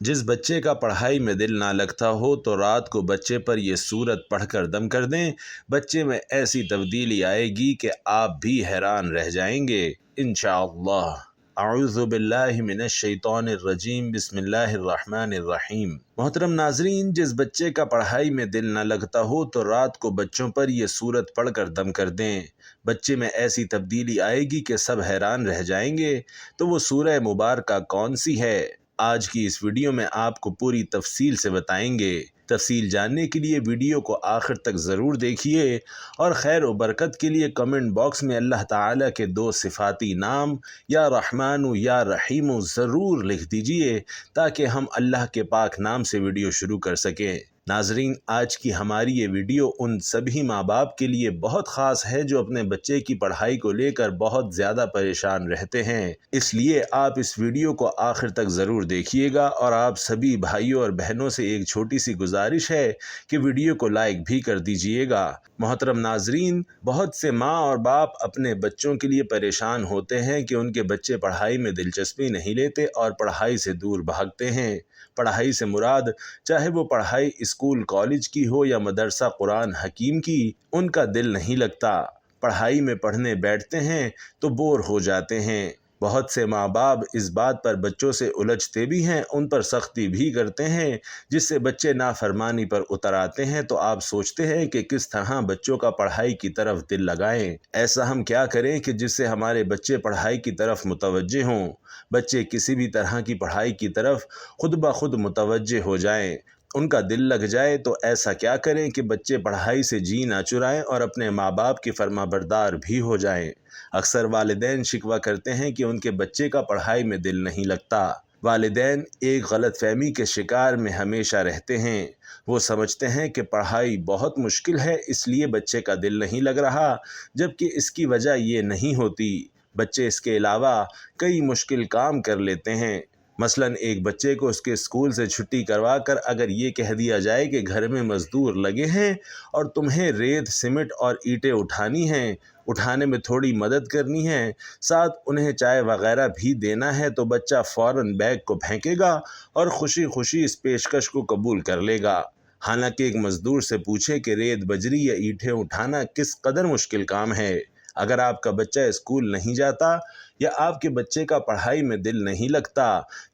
جس بچے کا پڑھائی میں دل نہ لگتا ہو تو رات کو بچے پر یہ سورت پڑھ کر دم کر دیں، بچے میں ایسی تبدیلی آئے گی کہ آپ بھی حیران رہ جائیں گے انشاءاللہ۔ اعوذ باللہ من الشیطان الرجیم، بسم اللہ الرحمن الرحیم۔ محترم ناظرین، جس بچے کا پڑھائی میں دل نہ لگتا ہو تو رات کو بچوں پر یہ سورت پڑھ کر دم کر دیں، بچے میں ایسی تبدیلی آئے گی کہ سب حیران رہ جائیں گے۔ تو وہ سورہ مبارکہ کون سی ہے؟ آج کی اس ویڈیو میں آپ کو پوری تفصیل سے بتائیں گے۔ تفصیل جاننے کے لیے ویڈیو کو آخر تک ضرور دیکھیے اور خیر و برکت کے لیے کمنٹ باکس میں اللہ تعالیٰ کے 2 صفاتی نام یا رحمان و یا رحیم ضرور لکھ دیجئے تاکہ ہم اللہ کے پاک نام سے ویڈیو شروع کر سکیں۔ ناظرین، آج کی ہماری یہ ویڈیو ان سبھی ماں باپ کے لیے بہت خاص ہے جو اپنے بچے کی پڑھائی کو لے کر بہت زیادہ پریشان رہتے ہیں، اس لیے آپ اس ویڈیو کو آخر تک ضرور دیکھیے گا۔ اور آپ سبھی بھائیوں اور بہنوں سے ایک چھوٹی سی گزارش ہے کہ ویڈیو کو لائک بھی کر دیجئے گا۔ محترم ناظرین، بہت سے ماں اور باپ اپنے بچوں کے لیے پریشان ہوتے ہیں کہ ان کے بچے پڑھائی میں دلچسپی نہیں لیتے اور پڑھائی سے دور بھاگتے ہیں۔ پڑھائی سے مراد چاہے وہ پڑھائی اسکول کالج کی ہو یا مدرسہ قرآن حکیم کی، ان کا دل نہیں لگتا۔ پڑھائی میں پڑھنے بیٹھتے ہیں تو بور ہو جاتے ہیں۔ بہت سے ماں باپ اس بات پر بچوں سے الجھتے بھی ہیں، ان پر سختی بھی کرتے ہیں، جس سے بچے نافرمانی پر اتر آتے ہیں۔ تو آپ سوچتے ہیں کہ کس طرح بچوں کا پڑھائی کی طرف دل لگائیں، ایسا ہم کیا کریں کہ جس سے ہمارے بچے پڑھائی کی طرف متوجہ ہوں۔ بچے کسی بھی طرح کی پڑھائی کی طرف خود بخود متوجہ ہو جائیں، ان کا دل لگ جائے، تو ایسا کیا کریں کہ بچے پڑھائی سے جی نہ چرائیں اور اپنے ماں باپ کی فرما بردار بھی ہو جائیں۔ اکثر والدین شکوہ کرتے ہیں کہ ان کے بچے کا پڑھائی میں دل نہیں لگتا۔ والدین ایک غلط فہمی کے شکار میں ہمیشہ رہتے ہیں۔ وہ سمجھتے ہیں کہ پڑھائی بہت مشکل ہے، اس لیے بچے کا دل نہیں لگ رہا، جبکہ اس کی وجہ یہ نہیں ہوتی۔ بچے اس کے علاوہ کئی مشکل کام کر لیتے ہیں۔ مثلاً ایک بچے کو اس کے اسکول سے چھٹی کروا کر اگر یہ کہہ دیا جائے کہ گھر میں مزدور لگے ہیں اور تمہیں ریت سیمنٹ اور اینٹیں اٹھانی ہیں، اٹھانے میں تھوڑی مدد کرنی ہے، ساتھ انہیں چائے وغیرہ بھی دینا ہے، تو بچہ فوراً بیگ کو پھینکے گا اور خوشی خوشی اس پیشکش کو قبول کر لے گا۔ حالانکہ ایک مزدور سے پوچھیں کہ ریت بجری یا اینٹیں اٹھانا کس قدر مشکل کام ہے۔ اگر آپ کا بچہ اسکول نہیں جاتا یا آپ کے بچے کا پڑھائی میں دل نہیں لگتا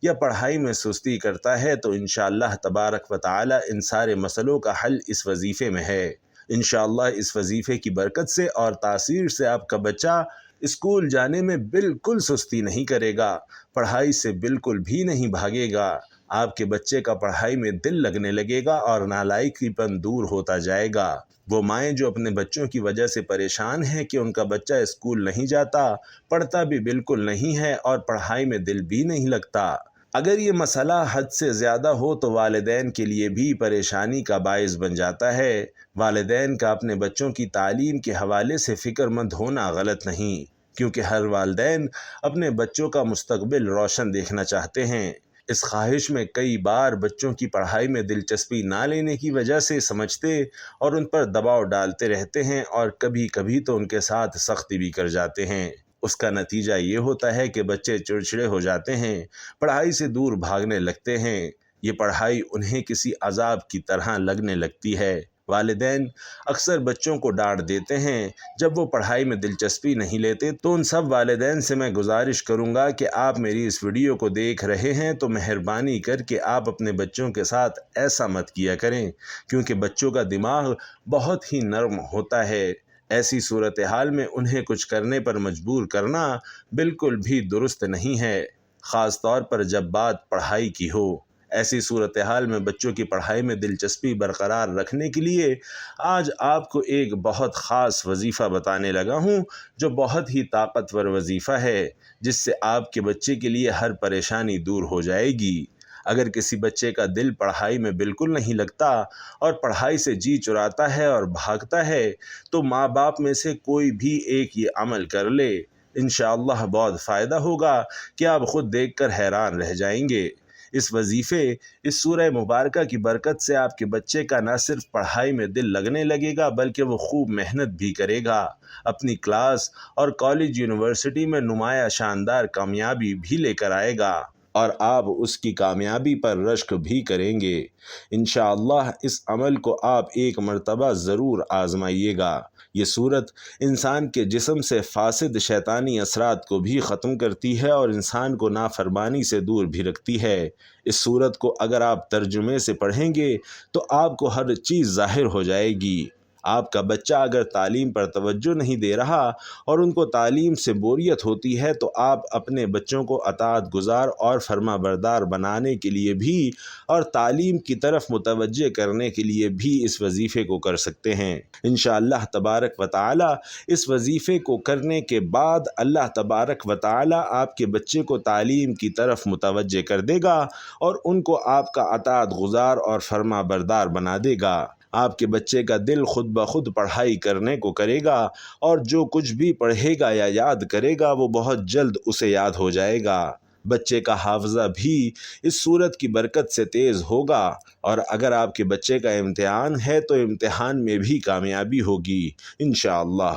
یا پڑھائی میں سستی کرتا ہے تو انشاءاللہ تبارک و تعالی ان سارے مسئلوں کا حل اس وظیفے میں ہے۔ انشاءاللہ اس وظیفے کی برکت سے اور تاثیر سے آپ کا بچہ اسکول جانے میں بالکل سستی نہیں کرے گا، پڑھائی سے بالکل بھی نہیں بھاگے گا۔ آپ کے بچے کا پڑھائی میں دل لگنے لگے گا اور نالائکی پن دور ہوتا جائے گا۔ وہ مائیں جو اپنے بچوں کی وجہ سے پریشان ہیں کہ ان کا بچہ اسکول نہیں جاتا، پڑھتا بھی بالکل نہیں ہے اور پڑھائی میں دل بھی نہیں لگتا، اگر یہ مسئلہ حد سے زیادہ ہو تو والدین کے لیے بھی پریشانی کا باعث بن جاتا ہے۔ والدین کا اپنے بچوں کی تعلیم کے حوالے سے فکر مند ہونا غلط نہیں، کیونکہ ہر والدین اپنے بچوں کا مستقبل روشن دیکھنا چاہتے ہیں۔ اس خواہش میں کئی بار بچوں کی پڑھائی میں دلچسپی نہ لینے کی وجہ سے سمجھتے اور ان پر دباؤ ڈالتے رہتے ہیں اور کبھی کبھی تو ان کے ساتھ سختی بھی کر جاتے ہیں۔ اس کا نتیجہ یہ ہوتا ہے کہ بچے چڑچڑے ہو جاتے ہیں، پڑھائی سے دور بھاگنے لگتے ہیں، یہ پڑھائی انہیں کسی عذاب کی طرح لگنے لگتی ہے۔ والدین اکثر بچوں کو ڈانٹ دیتے ہیں جب وہ پڑھائی میں دلچسپی نہیں لیتے، تو ان سب والدین سے میں گزارش کروں گا کہ آپ میری اس ویڈیو کو دیکھ رہے ہیں تو مہربانی کر کے آپ اپنے بچوں کے ساتھ ایسا مت کیا کریں، کیونکہ بچوں کا دماغ بہت ہی نرم ہوتا ہے۔ ایسی صورتحال میں انہیں کچھ کرنے پر مجبور کرنا بالکل بھی درست نہیں ہے، خاص طور پر جب بات پڑھائی کی ہو۔ ایسی صورتحال میں بچوں کی پڑھائی میں دلچسپی برقرار رکھنے کے لیے آج آپ کو ایک بہت خاص وظیفہ بتانے لگا ہوں، جو بہت ہی طاقتور وظیفہ ہے، جس سے آپ کے بچے کے لیے ہر پریشانی دور ہو جائے گی۔ اگر کسی بچے کا دل پڑھائی میں بالکل نہیں لگتا اور پڑھائی سے جی چراتا ہے اور بھاگتا ہے، تو ماں باپ میں سے کوئی بھی ایک یہ عمل کر لے، انشاءاللہ بہت فائدہ ہوگا کہ آپ خود دیکھ کر حیران رہ جائیں گے۔ اس وظیفے، اس سورہ مبارکہ کی برکت سے آپ کے بچے کا نہ صرف پڑھائی میں دل لگنے لگے گا بلکہ وہ خوب محنت بھی کرے گا، اپنی کلاس اور کالج یونیورسٹی میں نمایاں شاندار کامیابی بھی لے کر آئے گا۔ اور آپ اس کی کامیابی پر رشک بھی کریں گے۔ انشاءاللہ اس عمل کو آپ ایک مرتبہ ضرور آزمائیے گا۔ یہ صورت انسان کے جسم سے فاسد شیطانی اثرات کو بھی ختم کرتی ہے اور انسان کو نافرمانی سے دور بھی رکھتی ہے۔ اس صورت کو اگر آپ ترجمے سے پڑھیں گے تو آپ کو ہر چیز ظاہر ہو جائے گی۔ آپ کا بچہ اگر تعلیم پر توجہ نہیں دے رہا اور ان کو تعلیم سے بوریت ہوتی ہے تو آپ اپنے بچوں کو اطاعت گزار اور فرما بردار بنانے کے لیے بھی اور تعلیم کی طرف متوجہ کرنے کے لیے بھی اس وظیفے کو کر سکتے ہیں۔ انشاءاللہ تبارک و تعالی اس وظیفے کو کرنے کے بعد اللہ تبارک و تعالی آپ کے بچے کو تعلیم کی طرف متوجہ کر دے گا اور ان کو آپ کا اطاعت گزار اور فرما بردار بنا دے گا۔ آپ کے بچے کا دل خود بخود پڑھائی کرنے کو کرے گا اور جو کچھ بھی پڑھے گا یا یاد کرے گا وہ بہت جلد اسے یاد ہو جائے گا۔ بچے کا حافظہ بھی اس صورت کی برکت سے تیز ہوگا اور اگر آپ کے بچے کا امتحان ہے تو امتحان میں بھی کامیابی ہوگی انشاءاللہ۔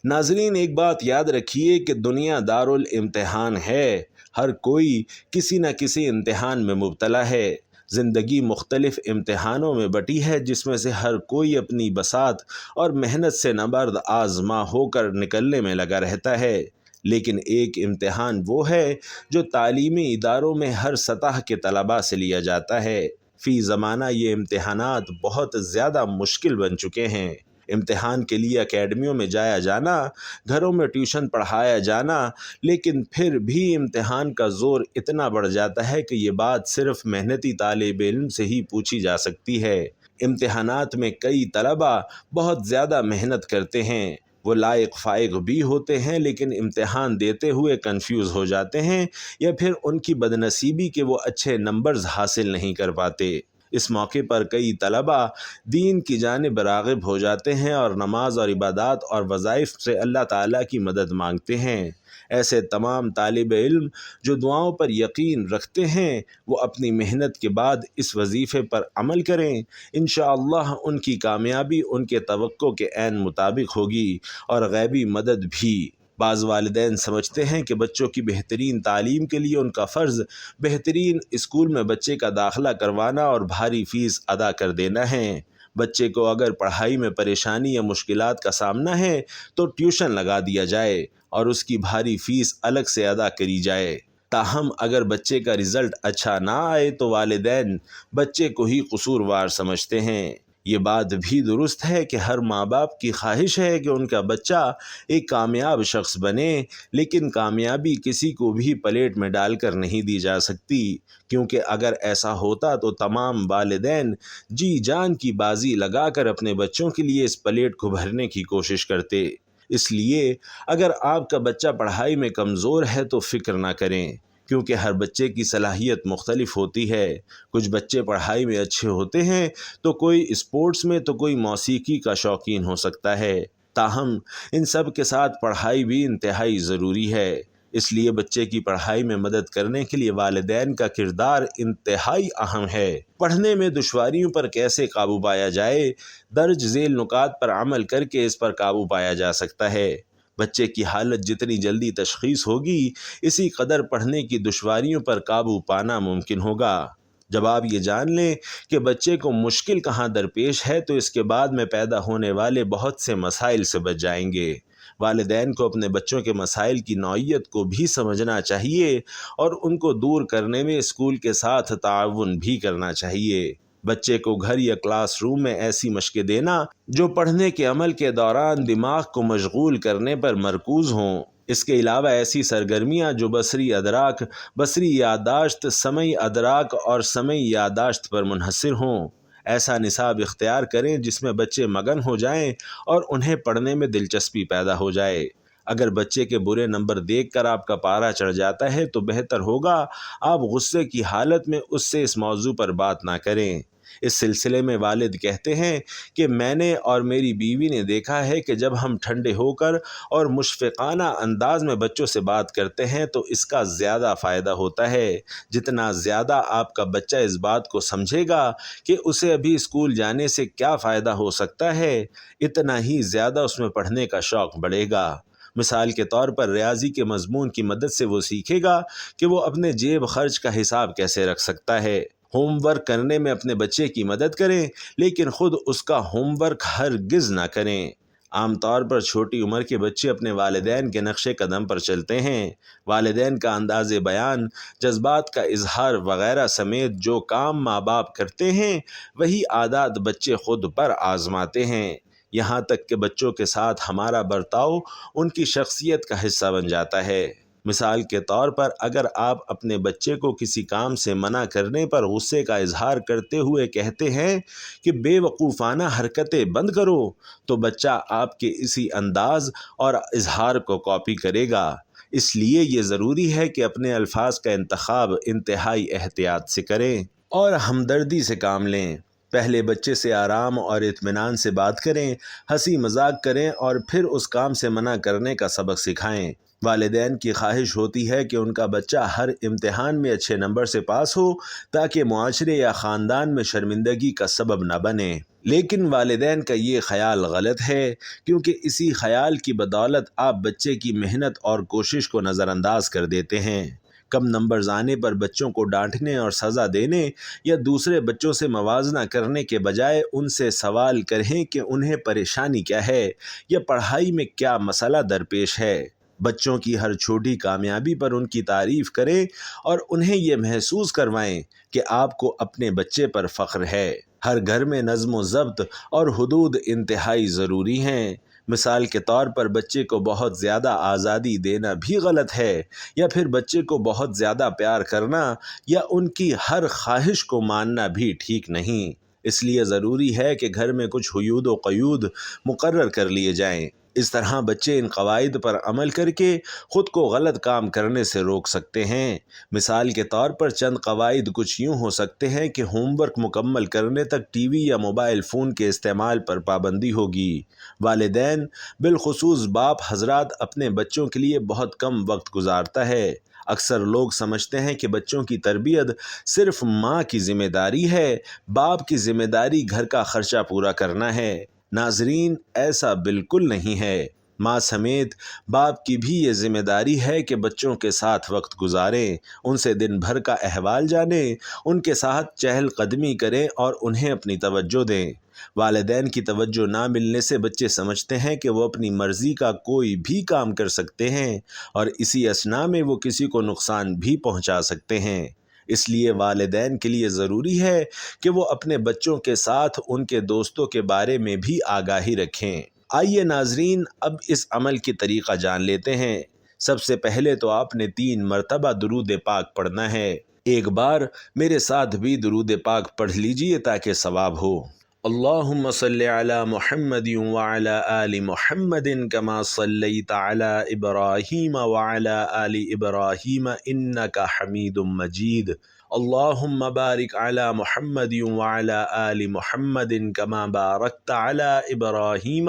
ناظرین ایک بات یاد رکھیے کہ دنیا دارالامتحان ہے، ہر کوئی کسی نہ کسی امتحان میں مبتلا ہے۔ زندگی مختلف امتحانوں میں بٹی ہے جس میں سے ہر کوئی اپنی بساط اور محنت سے نبرد آزما ہو کر نکلنے میں لگا رہتا ہے، لیکن ایک امتحان وہ ہے جو تعلیمی اداروں میں ہر سطح کے طلباء سے لیا جاتا ہے۔ فی زمانہ یہ امتحانات بہت زیادہ مشکل بن چکے ہیں۔ امتحان کے لیے اکیڈمیوں میں جایا جانا، گھروں میں ٹیوشن پڑھایا جانا، لیکن پھر بھی امتحان کا زور اتنا بڑھ جاتا ہے کہ یہ بات صرف محنتی طالب علم سے ہی پوچھی جا سکتی ہے۔ امتحانات میں کئی طلباء بہت زیادہ محنت کرتے ہیں، وہ لائق فائق بھی ہوتے ہیں لیکن امتحان دیتے ہوئے کنفیوز ہو جاتے ہیں یا پھر ان کی بدنصیبی کہ وہ اچھے نمبرز حاصل نہیں کر پاتے۔ اس موقع پر کئی طلباء دین کی جانب راغب ہو جاتے ہیں اور نماز اور عبادات اور وظائف سے اللہ تعالیٰ کی مدد مانگتے ہیں۔ ایسے تمام طالب علم جو دعاؤں پر یقین رکھتے ہیں وہ اپنی محنت کے بعد اس وظیفے پر عمل کریں، انشاءاللہ ان کی کامیابی ان کے توقع کے عین مطابق ہوگی اور غیبی مدد بھی۔ بعض والدین سمجھتے ہیں کہ بچوں کی بہترین تعلیم کے لیے ان کا فرض بہترین اسکول میں بچے کا داخلہ کروانا اور بھاری فیس ادا کر دینا ہے۔ بچے کو اگر پڑھائی میں پریشانی یا مشکلات کا سامنا ہے تو ٹیوشن لگا دیا جائے اور اس کی بھاری فیس الگ سے ادا کری جائے۔ تاہم اگر بچے کا رزلٹ اچھا نہ آئے تو والدین بچے کو ہی قصوروار سمجھتے ہیں۔ یہ بات بھی درست ہے کہ ہر ماں باپ کی خواہش ہے کہ ان کا بچہ ایک کامیاب شخص بنے، لیکن کامیابی کسی کو بھی پلیٹ میں ڈال کر نہیں دی جا سکتی، کیونکہ اگر ایسا ہوتا تو تمام والدین جی جان کی بازی لگا کر اپنے بچوں کے لیے اس پلیٹ کو بھرنے کی کوشش کرتے۔ اس لیے اگر آپ کا بچہ پڑھائی میں کمزور ہے تو فکر نہ کریں، کیونکہ ہر بچے کی صلاحیت مختلف ہوتی ہے۔ کچھ بچے پڑھائی میں اچھے ہوتے ہیں تو کوئی اسپورٹس میں تو کوئی موسیقی کا شوقین ہو سکتا ہے۔ تاہم ان سب کے ساتھ پڑھائی بھی انتہائی ضروری ہے، اس لیے بچے کی پڑھائی میں مدد کرنے کے لیے والدین کا کردار انتہائی اہم ہے۔ پڑھنے میں دشواریوں پر کیسے قابو پایا جائے، درج ذیل نکات پر عمل کر کے اس پر قابو پایا جا سکتا ہے۔ بچے کی حالت جتنی جلدی تشخیص ہوگی اسی قدر پڑھنے کی دشواریوں پر قابو پانا ممکن ہوگا۔ جب آپ یہ جان لیں کہ بچے کو مشکل کہاں درپیش ہے تو اس کے بعد میں پیدا ہونے والے بہت سے مسائل سے بچ جائیں گے۔ والدین کو اپنے بچوں کے مسائل کی نوعیت کو بھی سمجھنا چاہیے اور ان کو دور کرنے میں اسکول کے ساتھ تعاون بھی کرنا چاہیے۔ بچے کو گھر یا کلاس روم میں ایسی مشقیں دینا جو پڑھنے کے عمل کے دوران دماغ کو مشغول کرنے پر مرکوز ہوں۔ اس کے علاوہ ایسی سرگرمیاں جو بصری ادراک، بصری یادداشت، سمعی ادراک اور سمعی یادداشت پر منحصر ہوں۔ ایسا نصاب اختیار کریں جس میں بچے مگن ہو جائیں اور انہیں پڑھنے میں دلچسپی پیدا ہو جائے۔ اگر بچے کے برے نمبر دیکھ کر آپ کا پارا چڑھ جاتا ہے تو بہتر ہوگا آپ غصے کی حالت میں اس سے اس موضوع پر بات نہ کریں۔ اس سلسلے میں والد کہتے ہیں کہ میں نے اور میری بیوی نے دیکھا ہے کہ جب ہم ٹھنڈے ہو کر اور مشفقانہ انداز میں بچوں سے بات کرتے ہیں تو اس کا زیادہ فائدہ ہوتا ہے۔ جتنا زیادہ آپ کا بچہ اس بات کو سمجھے گا کہ اسے ابھی اسکول جانے سے کیا فائدہ ہو سکتا ہے، اتنا ہی زیادہ اس میں پڑھنے کا شوق بڑھے گا۔ مثال کے طور پر ریاضی کے مضمون کی مدد سے وہ سیکھے گا کہ وہ اپنے جیب خرچ کا حساب کیسے رکھ سکتا ہے۔ ہوم ورک کرنے میں اپنے بچے کی مدد کریں، لیکن خود اس کا ہوم ورک ہرگز نہ کریں۔ عام طور پر چھوٹی عمر کے بچے اپنے والدین کے نقش قدم پر چلتے ہیں۔ والدین کا انداز بیان، جذبات کا اظہار وغیرہ سمیت جو کام ماں باپ کرتے ہیں وہی عادات بچے خود پر آزماتے ہیں، یہاں تک کہ بچوں کے ساتھ ہمارا برتاؤ ان کی شخصیت کا حصہ بن جاتا ہے۔ مثال کے طور پر اگر آپ اپنے بچے کو کسی کام سے منع کرنے پر غصے کا اظہار کرتے ہوئے کہتے ہیں کہ بے وقوفانہ حرکتیں بند کرو، تو بچہ آپ کے اسی انداز اور اظہار کو کاپی کرے گا۔ اس لیے یہ ضروری ہے کہ اپنے الفاظ کا انتخاب انتہائی احتیاط سے کریں اور ہمدردی سے کام لیں۔ پہلے بچے سے آرام اور اطمینان سے بات کریں، ہنسی مذاق کریں اور پھر اس کام سے منع کرنے کا سبق سکھائیں۔ والدین کی خواہش ہوتی ہے کہ ان کا بچہ ہر امتحان میں اچھے نمبر سے پاس ہو تاکہ معاشرے یا خاندان میں شرمندگی کا سبب نہ بنے، لیکن والدین کا یہ خیال غلط ہے، کیونکہ اسی خیال کی بدولت آپ بچے کی محنت اور کوشش کو نظر انداز کر دیتے ہیں۔ کم نمبرز آنے پر بچوں کو ڈانٹنے اور سزا دینے یا دوسرے بچوں سے موازنہ کرنے کے بجائے ان سے سوال کریں کہ انہیں پریشانی کیا ہے یا پڑھائی میں کیا مسئلہ درپیش ہے۔ بچوں کی ہر چھوٹی کامیابی پر ان کی تعریف کریں اور انہیں یہ محسوس کروائیں کہ آپ کو اپنے بچے پر فخر ہے۔ ہر گھر میں نظم و ضبط اور حدود انتہائی ضروری ہیں۔ مثال کے طور پر بچے کو بہت زیادہ آزادی دینا بھی غلط ہے، یا پھر بچے کو بہت زیادہ پیار کرنا یا ان کی ہر خواہش کو ماننا بھی ٹھیک نہیں۔ اس لیے ضروری ہے کہ گھر میں کچھ حدود و قیود مقرر کر لیے جائیں۔ اس طرح بچے ان قواعد پر عمل کر کے خود کو غلط کام کرنے سے روک سکتے ہیں۔ مثال کے طور پر چند قواعد کچھ یوں ہو سکتے ہیں کہ ہوم ورک مکمل کرنے تک ٹی وی یا موبائل فون کے استعمال پر پابندی ہوگی۔ والدین، بالخصوص باپ حضرات، اپنے بچوں کے لیے بہت کم وقت گزارتا ہے۔ اکثر لوگ سمجھتے ہیں کہ بچوں کی تربیت صرف ماں کی ذمہ داری ہے، باپ کی ذمہ داری گھر کا خرچہ پورا کرنا ہے۔ ناظرین، ایسا بالکل نہیں ہے۔ ماں سمیت باپ کی بھی یہ ذمہ داری ہے کہ بچوں کے ساتھ وقت گزاریں، ان سے دن بھر کا احوال جانیں، ان کے ساتھ چہل قدمی کریں اور انہیں اپنی توجہ دیں۔ والدین کی توجہ نہ ملنے سے بچے سمجھتے ہیں کہ وہ اپنی مرضی کا کوئی بھی کام کر سکتے ہیں اور اسی اثناء میں وہ کسی کو نقصان بھی پہنچا سکتے ہیں۔ اس لیے والدین کے لیے ضروری ہے کہ وہ اپنے بچوں کے ساتھ ان کے دوستوں کے بارے میں بھی آگاہی رکھیں۔ آئیے ناظرین، اب اس عمل کی طریقہ جان لیتے ہیں۔ سب سے پہلے تو آپ نے 3 مرتبہ درود پاک پڑھنا ہے۔ ایک بار میرے ساتھ بھی درود پاک پڑھ لیجئے تاکہ ثواب ہو۔ اللہم صلی علی محمد وعلی آل محمد کما صلیت علی ابراہیم وعلی آل ابراہیم انک حمید مجید۔ اللہم بارک علی محمد وعلی آل محمد کما بارکت علی ابراہیم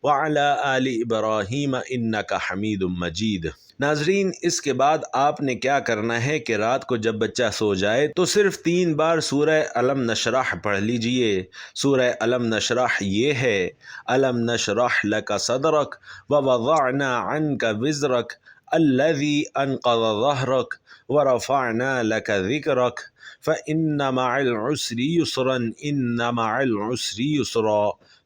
وعلی آل ابراہیم انک حمید مجید۔ ناظرین، اس کے بعد آپ نے کیا کرنا ہے کہ رات کو جب بچہ سو جائے تو صرف 3 بار سورہ الم نشرح پڑھ لیجئے۔ سورہ الم نشرح یہ ہے: الم نشرح لک صدرک ووضعنا عنک وزرک الذی انقض ظہرک ورفعنا لک ذکرک فإن مع العسر یسرا ان مع العسر یسرا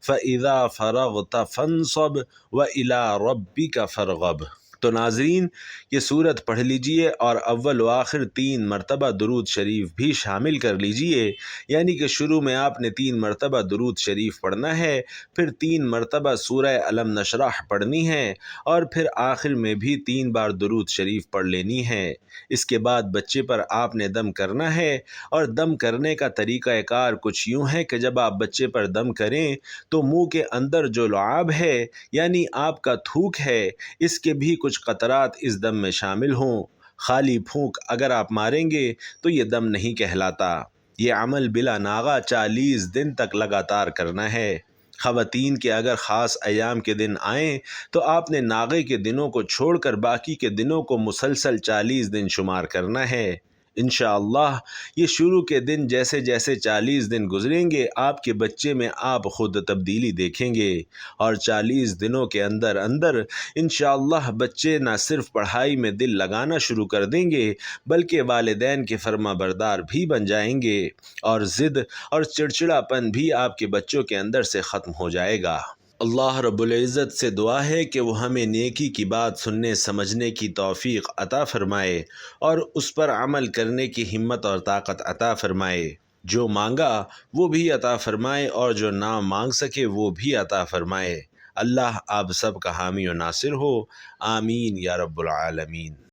فإذا فرغت فانصب وإلی ربک فارغب۔ تو ناظرین، یہ سورت پڑھ لیجئے اور اول و آخر 3 مرتبہ درود شریف بھی شامل کر لیجئے، یعنی کہ شروع میں آپ نے 3 مرتبہ درود شریف پڑھنا ہے، پھر 3 مرتبہ سورہ الم نشرح پڑھنی ہے اور پھر آخر میں بھی 3 بار درود شریف پڑھ لینی ہے۔ اس کے بعد بچے پر آپ نے دم کرنا ہے، اور دم کرنے کا طریقہ کار کچھ یوں ہے کہ جب آپ بچے پر دم کریں تو منہ کے اندر جو لعاب ہے، یعنی آپ کا تھوک ہے، اس کے بھی کچھ قطرات اس دم میں شامل ہوں۔ خالی پھونک اگر آپ ماریں گے تو یہ دم نہیں کہلاتا۔ یہ عمل بلا ناغہ 40 دن تک لگاتار کرنا ہے۔ خواتین کے اگر خاص ایام کے دن آئیں تو آپ نے ناغے کے دنوں کو چھوڑ کر باقی کے دنوں کو مسلسل 40 دن شمار کرنا ہے۔ انشاءاللہ یہ شروع کے دن جیسے جیسے 40 دن گزریں گے آپ کے بچے میں آپ خود تبدیلی دیکھیں گے، اور 40 دنوں کے اندر اندر انشاءاللہ بچے نہ صرف پڑھائی میں دل لگانا شروع کر دیں گے بلکہ والدین کے فرما بردار بھی بن جائیں گے، اور ضد اور چڑچڑاپن بھی آپ کے بچوں کے اندر سے ختم ہو جائے گا۔ اللہ رب العزت سے دعا ہے کہ وہ ہمیں نیکی کی بات سننے سمجھنے کی توفیق عطا فرمائے اور اس پر عمل کرنے کی ہمت اور طاقت عطا فرمائے۔ جو مانگا وہ بھی عطا فرمائے اور جو نہ مانگ سکے وہ بھی عطا فرمائے۔ اللہ آپ سب کا حامی و ناصر ہو، آمین یا رب العالمین۔